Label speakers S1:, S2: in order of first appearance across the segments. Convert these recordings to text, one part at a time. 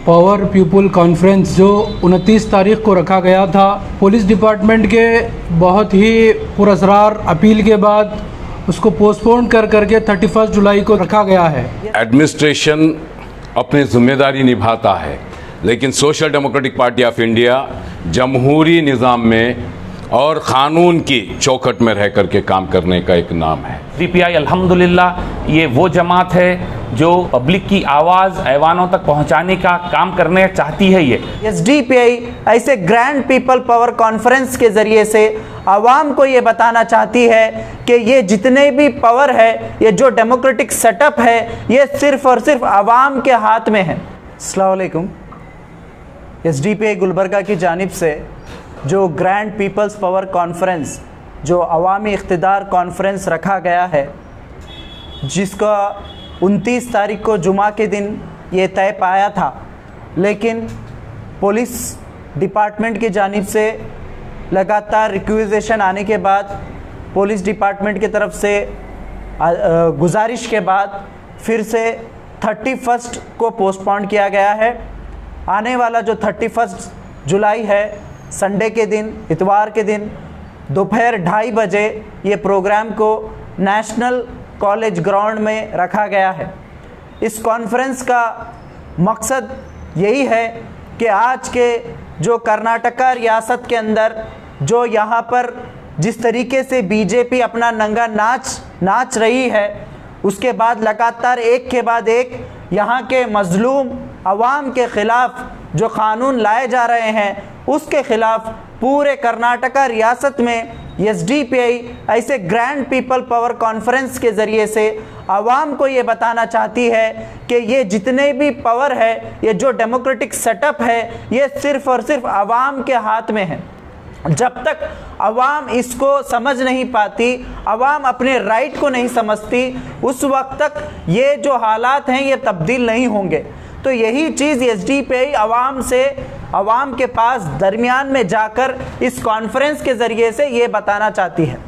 S1: Power people conference जो 29 तारीख को रखा गया था, पुलिस डिपार्टमेंट के बहुत ही पुरअसरार अपील के बाद उसको पोस्टपोन करके 31 जुलाई को रखा गया है।
S2: एडमिनिस्ट्रेशन अपनी जिम्मेदारी निभाता है, लेकिन Social Democratic Party of India जमहूरी निज़ाम में और क़ानून की चौखट में रह करके काम करने का एक नाम है।
S3: एसडीपीआई अल्हम्दुलिल्लाह ये वो जमात है जो पब्लिक की आवाज़ ऐवानों तक पहुंचाने का काम करने चाहती है। ये
S4: एसडीपीआई ऐसे ग्रैंड पीपल पावर कॉन्फ्रेंस के ज़रिए से आवाम को ये बताना चाहती है कि ये जितने भी पावर है, ये जो डेमोक्रेटिक सेटअप है, ये सिर्फ़ और सिर्फ आवाम के हाथ में है। अस्सलाम वालेकुम। एसडीपीआई गुलबर्गा की जानिब से जो ग्रैंड पीपल्स पावर कॉन्फ्रेंस, जो अवामी इख्तिदार कॉन्फ्रेंस रखा गया है, जिसका 29 तारीख को जुमा के दिन ये तय पाया था, लेकिन पुलिस डिपार्टमेंट की जानिब से लगातार रिक्वेजेशन आने के बाद, पुलिस डिपार्टमेंट की तरफ से गुजारिश के बाद फिर से 31 को पोस्टपोन किया गया है। आने वाला जो 31 जुलाई है, संडे के दिन, इतवार के दिन दोपहर 2:30 बजे ये प्रोग्राम को नेशनल कॉलेज ग्राउंड में रखा गया है। इस कॉन्फ्रेंस का मकसद यही है कि आज के जो कर्नाटका रियासत के अंदर जो यहाँ पर जिस तरीके से बीजेपी अपना नंगा नाच रही है, उसके बाद लगातार एक के बाद एक यहाँ के मजलूम अवाम के ख़िलाफ़ जो क़ानून लाए जा रहे हैं, उसके ख़िलाफ़ पूरे कर्नाटका रियासत में एसडीपीआई ऐसे ग्रैंड पीपल पावर कॉन्फ्रेंस के ज़रिए से आवाम को ये बताना चाहती है कि ये जितने भी पावर है, ये जो डेमोक्रेटिक सेटअप है, ये सिर्फ़ और सिर्फ आवाम के हाथ में है। जब तक अवाम इसको समझ नहीं पाती, अवाम अपने राइट को नहीं समझती, उस वक्त तक ये जो हालात हैं ये तब्दील नहीं होंगे। तो यही चीज़ एसडीपीआई अवाम के पास दरमियान में जाकर इस कॉन्फ्रेंस के ज़रिए से ये बताना चाहती है।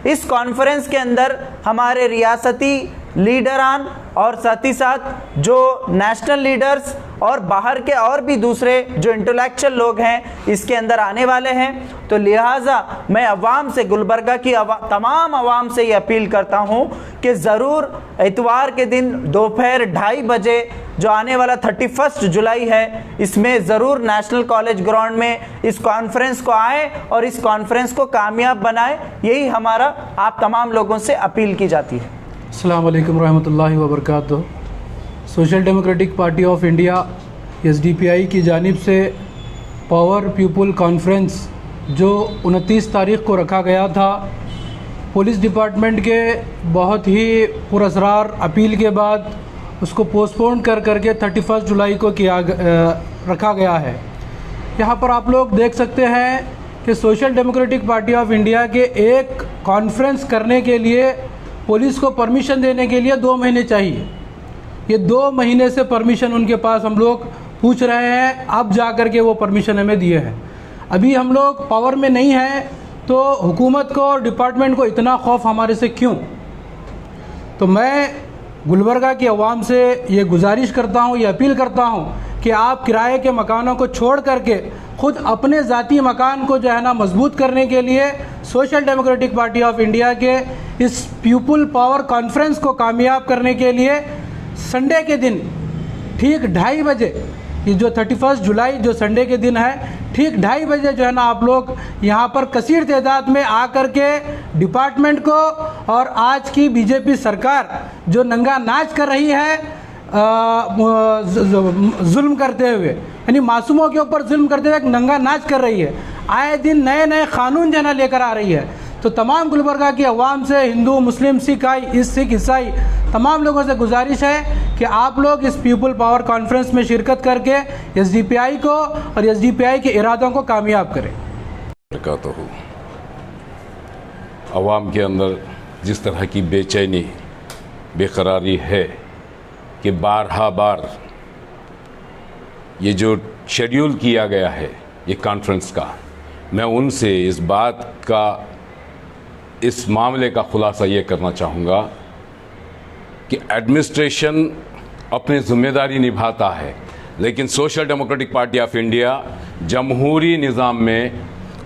S4: इस कॉन्फ्रेंस के अंदर हमारे रियासती लीडरान और साथ ही साथ जो नेशनल लीडर्स और बाहर के और भी दूसरे जो इंटेलेक्चुअल लोग हैं, इसके अंदर आने वाले हैं। तो लिहाजा मैं अवाम से, गुलबर्गा की तमाम अवाम से ये अपील करता हूँ कि ज़रूर इतवार के दिन दोपहर 2:30 बजे जो आने वाला 31 जुलाई है, इसमें ज़रूर नेशनल कॉलेज ग्राउंड में इस कॉन्फ्रेंस को आए और इस कॉन्फ्रेंस को कामयाब बनाए। यही हमारा आप तमाम लोगों से अपील की जाती है।
S1: अस्सलाम वालेकुम रहमतुल्लाहि व बरकातुहू। Social Democratic Party of India SDPI की जानिब से पावर पीपल कॉन्फ्रेंस जो 29 तारीख को रखा गया था, पुलिस डिपार्टमेंट के बहुत ही पुरअसरार अपील के बाद उसको पोस्टपोन करके 31 जुलाई को रखा गया है। यहाँ पर आप लोग देख सकते हैं कि social Democratic Party of India के एक कॉन्फ्रेंस करने के लिए पुलिस को परमिशन देने के लिए 2 महीने चाहिए। ये 2 महीने से परमिशन उनके पास हम लोग पूछ रहे हैं, अब जा कर के वो परमिशन हमें दिए हैं। अभी हम लोग पावर में नहीं हैं, तो हुकूमत को और डिपार्टमेंट को इतना खौफ हमारे से क्यों? तो मैं गुलबर्गा की आवाम से ये गुजारिश करता हूँ, ये अपील करता हूँ कि आप किराए के मकानों को छोड़ करके ख़ुद अपने ज़ाती मकान को जो है ना मजबूत करने के लिए social Democratic Party of India के इस पीपल पावर कॉन्फ्रेंस को कामयाब करने के लिए संडे के दिन ठीक 2:30 बजे, ये जो 31 जुलाई जो संडे के दिन है, ठीक 2:30 बजे जो है ना आप लोग यहाँ पर कसीर तादाद में आकर के डिपार्टमेंट को और आज की बीजेपी सरकार जो नंगा नाच कर रही है जुल्म करते हुए, यानी मासूमों के ऊपर जुल्म करते हुए एक नंगा नाच कर रही है, आए दिन नए नए कानून जो है ना लेकर आ रही है। तो तमाम गुलबर्गा की आवाम से, हिंदू, मुस्लिम, सिख ईसाई तमाम लोगों से गुजारिश है कि आप लोग इस पीपल पावर कॉन्फ्रेंस में शिरकत करके एसडीपीआई को और एसडीपीआई के इरादों को कामयाब करें।
S2: आवाम के अंदर जिस तरह की बेचैनी, बेकरारी है कि बार ये जो शेड्यूल किया गया है ये कॉन्फ्रेंस का, मैं उनसे इस बात का, इस मामले का खुलासा ये करना चाहूँगा कि एडमिनिस्ट्रेशन अपनी ज़िम्मेदारी निभाता है, लेकिन Social Democratic Party of India जमहूरी निज़ाम में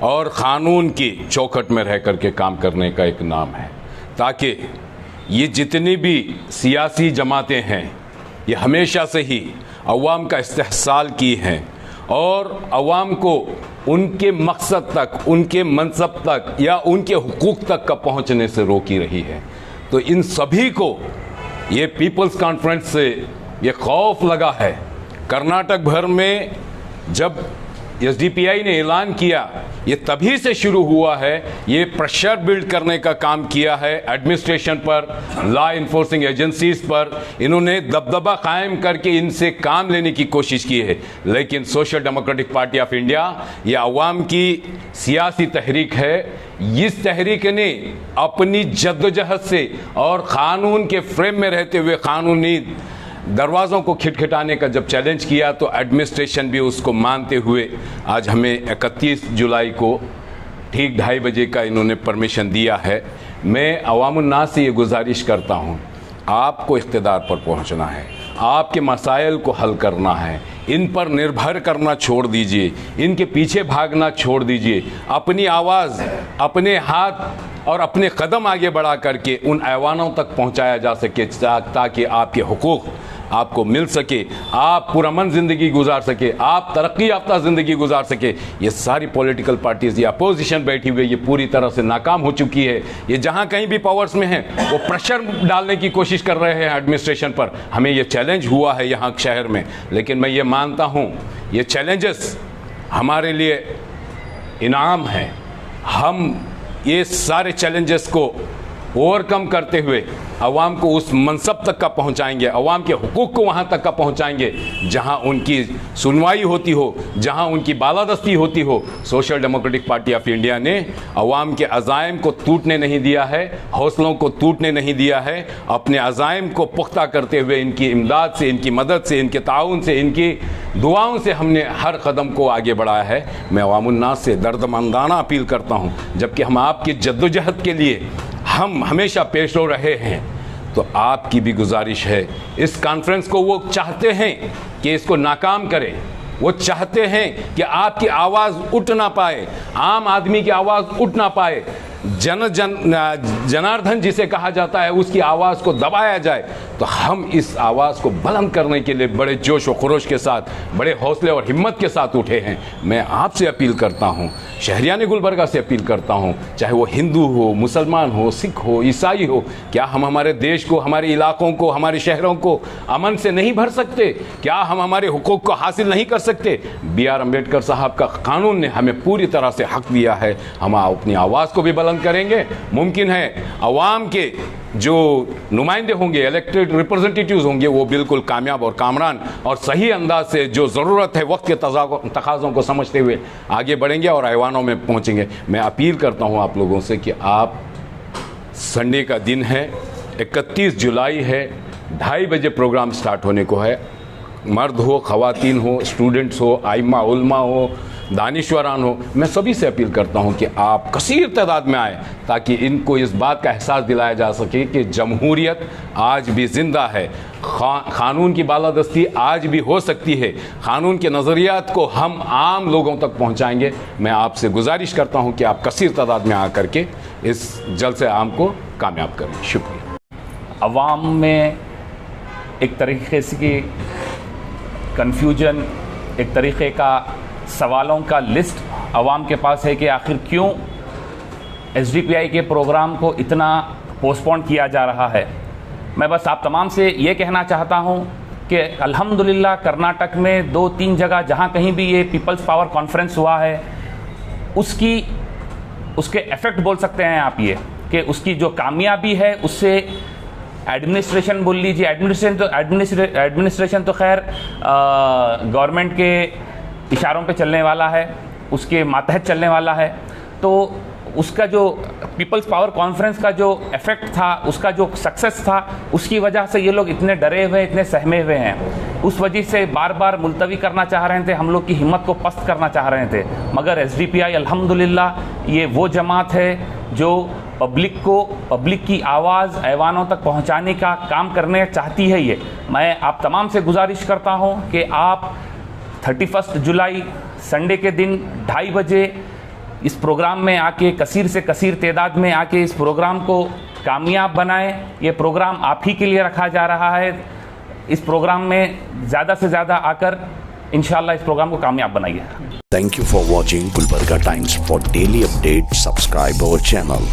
S2: और क़ानून की चौखट में रह कर के काम करने का एक नाम है, ताकि ये जितनी भी सियासी जमातें हैं ये हमेशा से ही अवाम का इस्तेहसाल की हैं और अवाम को उनके मकसद तक, उनके मनसब तक या उनके हुकूक तक का पहुंचने से रोकी रही है। तो इन सभी को ये पीपल्स कॉन्फ्रेंस से ये खौफ लगा है। कर्नाटक भर में जब एसडीपीआई ने ऐलान किया, ये तभी से शुरू हुआ है। ये प्रेशर बिल्ड करने का काम किया है एडमिनिस्ट्रेशन पर, लॉ इन्फोर्सिंग एजेंसीज पर। इन्होंने दबदबा कायम करके इनसे काम लेने की कोशिश की है। लेकिन Social Democratic Party of India ये अवाम की सियासी तहरीक है। इस तहरीक ने अपनी जद्दोजहद से और क़ानून के फ्रेम में रहते हुए क़ानूनी दरवाज़ों को खिटखिटाने का जब चैलेंज किया तो एडमिनिस्ट्रेशन भी उसको मानते हुए आज हमें 31 जुलाई को ठीक 2:30 बजे का इन्होंने परमिशन दिया है। मैं अवामुन्नास से ये गुजारिश करता हूँ, आपको इख्तिदार पर पहुँचना है, आपके मसाइल को हल करना है, इन पर निर्भर करना छोड़ दीजिए, इनके पीछे भागना छोड़ दीजिए। अपनी आवाज़, अपने हाथ और अपने कदम आगे बढ़ा करके उन ऐवानों तक पहुंचाया जा सके ताकि आपके हुकूक आपको मिल सके, आप पुरअमन ज़िंदगी गुजार सके, आप तरक्की याफ्ता ज़िंदगी गुजार सके। ये सारी पॉलिटिकल पार्टीज़, ये अपोजिशन बैठी हुई, ये पूरी तरह से नाकाम हो चुकी है। ये जहाँ कहीं भी पावर्स में हैं वो प्रेशर डालने की कोशिश कर रहे हैं एडमिनिस्ट्रेशन पर। हमें ये चैलेंज हुआ है यहाँ शहर में, लेकिन मैं ये मानता हूँ ये चैलेंजेस हमारे लिए इनाम है। हम ये सारे चैलेंजेस को ओवरकम करते हुए अवाम को उस मनसब तक का पहुंचाएंगे, अवाम के हुकूक को वहां तक का पहुंचाएंगे जहां उनकी सुनवाई होती हो, जहां उनकी बालादस्ती होती हो। Social Democratic Party of India ने अवाम के अज़ाइम को टूटने नहीं दिया है, हौसलों को टूटने नहीं दिया है। अपने अज़ाइम को पुख्ता करते हुए इनकी इमदाद से, इनकी मदद से, इनके ताउन से, इनकी दुआओं से हमने हर कदम को आगे बढ़ाया है। मैं अवामुन्नास से दर्दमंदाना अपील करता हूँ, जबकि हम आपकी जद्दोजहद के लिए हम हमेशा पेश रो रहे हैं, तो आपकी भी गुजारिश है इस कॉन्फ्रेंस को वो चाहते हैं कि इसको नाकाम करें। वो चाहते हैं कि आपकी आवाज़ उठ ना पाए, आम आदमी की आवाज़ उठ ना पाए, जनार्दन जिसे कहा जाता है उसकी आवाज़ को दबाया जाए। तो हम इस आवाज़ को बुलंद करने के लिए बड़े जोश व खरोश के साथ, बड़े हौसले और हिम्मत के साथ उठे हैं। मैं आपसे अपील करता हूँ, शहरियान गुलबर्गा से अपील करता हूँ, चाहे वो हिंदू हो, मुसलमान हो, सिख हो, ईसाई हो, क्या हम हमारे देश को, हमारे इलाकों को, हमारे शहरों को अमन से नहीं भर सकते? क्या हम हमारे हुकूक को हासिल नहीं कर सकते? B.R. अम्बेडकर साहब का कानून ने हमें पूरी तरह से हक दिया है। हम अपनी आवाज़ को भी बुलंद करेंगे। मुमकिन है अवाम के जो नुमाइंदे होंगे, इलेक्टेड रिप्रेजेंटेटिव्स होंगे, वो बिल्कुल कामयाब और कामरान और सही अंदाज से जो ज़रूरत है वक्त के तकाज़ों को समझते हुए आगे बढ़ेंगे और ऐवानों में पहुंचेंगे। मैं अपील करता हूं आप लोगों से कि आप, संडे का दिन है, 31 जुलाई है, 2:30 बजे प्रोग्राम स्टार्ट होने को है। मर्द हो, ख़वातीन हो, स्टूडेंट्स हो, आइमा उलमा हो, दानिश्वरान हो, मैं सभी से अपील करता हूं कि आप कसीर तादाद में आए ताकि इनको इस बात का एहसास दिलाया जा सके कि जमहूरियत आज भी ज़िंदा है, क़ानून की बालादस्ती आज भी हो सकती है। क़ानून के नज़रियात को हम आम लोगों तक पहुंचाएंगे। मैं आपसे गुजारिश करता हूं कि आप कसीर तादाद में आकर के इस जलसे आम को कामयाब करें। शुक्रिया।
S3: अवाम में एक तरीके से कन्फ्यूजन, एक तरीक़े का सवालों का लिस्ट अवाम के पास है कि आखिर क्यों एसडीपीआई के प्रोग्राम को इतना पोस्टपोन किया जा रहा है। मैं बस आप तमाम से ये कहना चाहता हूँ कि अल्हम्दुलिल्लाह कर्नाटक में 2-3 जगह जहाँ कहीं भी ये पीपल्स पावर कॉन्फ्रेंस हुआ है उसके इफ़ेक्ट बोल सकते हैं आप ये कि उसकी जो कामयाबी है उससे एडमिनिस्ट्रेशन बोल लीजिए, एडमिनिस्ट्रेशन तो खैर गवर्नमेंट के इशारों पे चलने वाला है, उसके मातहत चलने वाला है। तो उसका जो पीपल्स पावर कॉन्फ्रेंस का जो इफेक्ट था, उसका जो सक्सेस था, उसकी वजह से ये लोग इतने डरे हुए, इतने सहमे हुए हैं। उस वजह से बार बार मुलतवी करना चाह रहे थे, हम लोग की हिम्मत को पस्त करना चाह रहे थे। मगर एसडीपीआई अल्हम्दुलिल्लाह ये वो जमात है जो पब्लिक की आवाज़ ऐवानों तक पहुंचाने का काम करने चाहती है। ये मैं आप तमाम से गुजारिश करता हूं कि आप 31 जुलाई संडे के दिन 2:30 बजे इस प्रोग्राम में आके कसीर से कसीर तादाद में आके इस प्रोग्राम को कामयाब बनाएं। ये प्रोग्राम आप ही के लिए रखा जा रहा है। इस प्रोग्राम में ज़्यादा से ज़्यादा आकर इंशाल्लाह इस प्रोग्राम को कामयाब बनाइए।
S5: Thank you for watching Gulbarga Times. For daily updates, subscribe our channel.